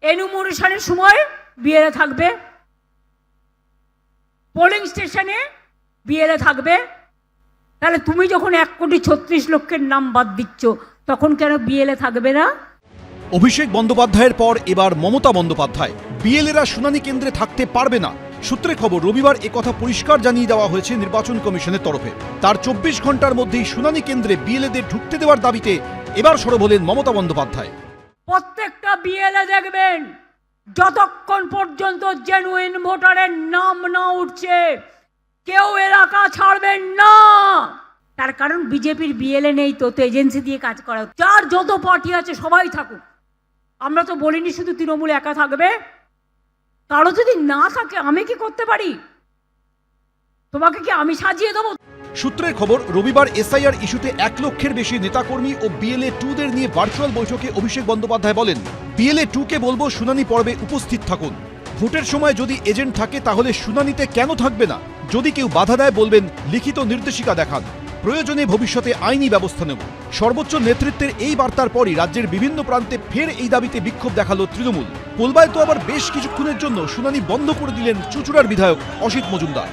এনুমারেশনের সময় বিএলএ থাকবে, পোলিং স্টেশনে বিএলএ থাকবে। তাহলে তুমি যখন 1,36,00,000 নাম বাদ দিচ্ছ, তখন কেন বিএলএ থাকবে না? অভিষেক বন্দ্যোপাধ্যায়ের পর এবার মমতা বন্দ্যোপাধ্যায়। বিএলএরা শুনানি কেন্দ্রে থাকতে পারবে না। সূত্রে খবর, রবিবার একথা পরিষ্কার জানিয়ে দেওয়া হয়েছে নির্বাচন কমিশনের তরফে। তার 24 ঘন্টার মধ্যেই শুনানি কেন্দ্রে বিএলএদের ঢুকতে দেওয়ার দাবিতে এবার সরব হলেন মমতা বন্দ্যোপাধ্যায়। প্রত্যেকটা বিএলএ দেখবেন, যতক্ষণ পর্যন্ত জেনুইন ভোটারের নাম না উঠছে কেউ এলাকা ছাড়বেন না। তার কারণ বিজেপির বিএলএ নেই, তো এজেন্সি দিয়ে কাজ করা। যার যত পার্টি আছে সবাই থাকুক, আমরা তো বলিনি শুধু তৃণমূল একা থাকবে। কারো যদি না থাকে আমি কি করতে পারি? তোমাকে কি আমি সাজিয়ে দেবো? সূত্রের খবর, রবিবার এসআইআর ইস্যুতে 1 লক্ষের বেশি নেতাকর্মী ও বিএলএ 2দের নিয়ে ভার্চুয়াল বৈঠকে অভিষেক বন্দ্যোপাধ্যায় বলেন, বিএলএ 2কে বলবো শুনানি পর্বে উপস্থিত থাকুন। ভোটের সময় যদি এজেন্ট থাকে তাহলে শুনানিতে কেন থাকবে না? যদি কেউ বাধা দেয় বলবেন লিখিত নির্দেশিকা দেখান, প্রয়োজনে ভবিষ্যতে আইনি ব্যবস্থা নেব। সর্বোচ্চ নেতৃত্বের এই বার্তার পরই রাজ্যের বিভিন্ন প্রান্তে ফের এই দাবিতে বিক্ষোভ দেখালো তৃণমূল। পোলবায় তো আবার বেশ কিছুক্ষণের জন্য শুনানি বন্ধ করে দিলেন চুঁচুড়ার বিধায়ক অসিত মজুমদার।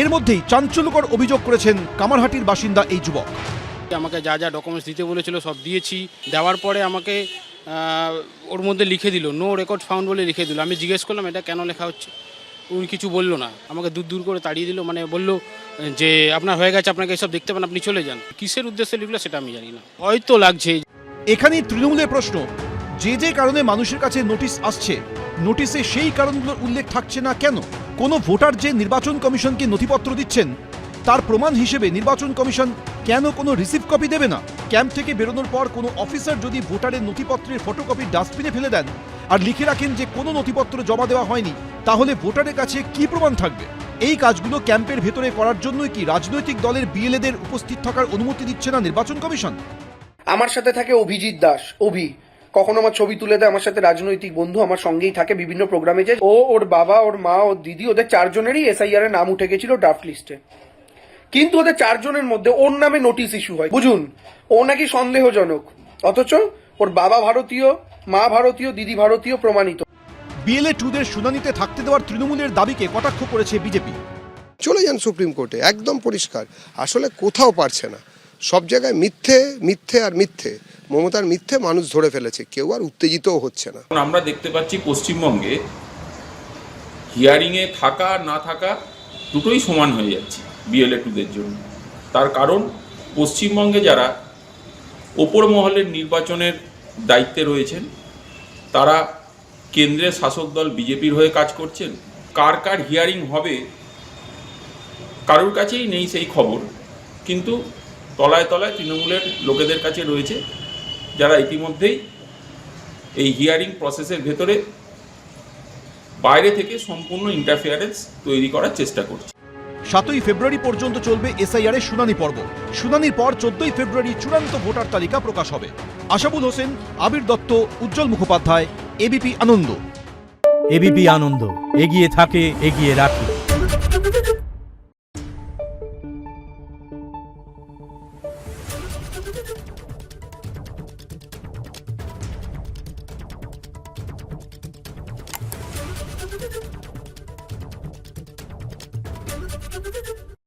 এর মধ্যেই চাঞ্চল্যকর অভিযোগ করেছেন কামারহাটির বাসিন্দা এই যুবক। আমাকে যা যা ডকুমেন্টস দিতে বলেছিল সব দিয়েছি। দেওয়ার পরে আমাকে ওর মধ্যে লিখে দিল নো রেকর্ড ফাউন্ড বলে লিখে দিল। আমি জিজ্ঞেস করলাম এটা কেন লেখা হচ্ছে, উনি কিছু বললো না, আমাকে দূর দূর করে তাড়িয়ে দিল। মানে বললো যে আপনার হয়ে গেছে, আপনাকে এসব দেখতে পান, আপনি চলে যান। কিসের উদ্দেশ্যে লিখলো সেটা আমি জানি না, হয়তো লাগছে। এখানেই তৃণমূলের প্রশ্ন, যে যে কারণে মানুষের কাছে নোটিশ আসছে, নোটিশে সেই কারণগুলোর উল্লেখ থাকছে না কেন? কোনো ভোটার যে নির্বাচন কমিশনকে নথিপত্র দিচ্ছেন, তার প্রমাণ হিসেবে নির্বাচন কমিশন কেন কোনো রিসিভ কপি দেবে না? ক্যাম্প থেকে বেরোনোর পর কোনো অফিসার যদি ভোটারের নথিপত্রের ফটোকপি ডাস্টবিনে ফেলে দেন আর লিখে রাখেন যে কোনো নথিপত্র জমা দেওয়া হয়নি, তাহলে ভোটারের কাছে কি প্রমাণ থাকবে? এই কাজগুলো ক্যাম্পের ভেতরে করার জন্যই কি রাজনৈতিক দলের বিএলএদের উপস্থিত থাকার অনুমতি দিচ্ছে না নির্বাচন কমিশন? আমার সাথে থাকে অভিজিৎ দাস, অভি। কখনো আমার ছবি তুলে দেয়, আমার সাথে রাজনৈতিক বন্ধু, আমার সঙ্গেই থাকে বিভিন্ন প্রোগ্রামে। যে ওর বাবা, ওর মা, ওর দিদি, ওদের 4 জনেরই এসআইআর এর নাম উঠে গেছিল ড্রাফট লিস্টে। কিন্তু ওদের 4 জনের মধ্যে ওর নামে নোটিশ ইস্যু হয়। বুঝুন, ও নাকি সন্দেহজনক, অথচ ওর বাবা ভারতীয়, মা ভারতীয়, দিদি ভারতীয়, প্রমাণিত। বিএলএ 2দের শুনানিতে থাকতে দেওয়ার তৃণমূলের দাবিকে কটাক্ষ করেছে বিজেপি। চলে যান সুপ্রিম কোর্টে, একদম পরিষ্কার। আসলে কোথাও পারছে না, সব জায়গায় মিথ্যে মিথ্যে আর মিথ্যে। মমতার মিথ্যে মানুষ ধরে ফেলেছে, কেউ আর উত্তেজিতও হচ্ছে না। আমরা দেখতে পাচ্ছি পশ্চিমবঙ্গে হিয়ারিংয়ে থাকা না থাকা দুটোই সমান হয়ে যাচ্ছে বিএলএ 2দের জন্য। তার কারণ পশ্চিমবঙ্গে যারা ওপর মহলের নির্বাচনের দায়িত্বে রয়েছেন, তারা কেন্দ্রের শাসক দল বিজেপির হয়ে কাজ করছেন। কার কার হিয়ারিং হবে কারোর কাছেই নেই সেই খবর, কিন্তু তলায় তলায় তৃণমূলের লোকেদের কাছে রয়েছে, যারা ইতিমধ্যেই এই হিয়ারিং প্রসেসের ভেতরে বাইরে থেকে সম্পূর্ণ ইন্টারফিয়ারেন্স তৈরি করার চেষ্টা করছে। 7ই ফেব্রুয়ারি পর্যন্ত চলবে এসআইআর এর শুনানি পর্ব। শুনানির পর 14ই ফেব্রুয়ারি চূড়ান্ত ভোটার তালিকা প্রকাশ হবে। আশাবুল হোসেন, আবির দত্ত, উজ্জ্বল মুখোপাধ্যায়, এবিপি আনন্দ। এবিপি আনন্দ, এগিয়ে থাকে, এগিয়ে রাখে।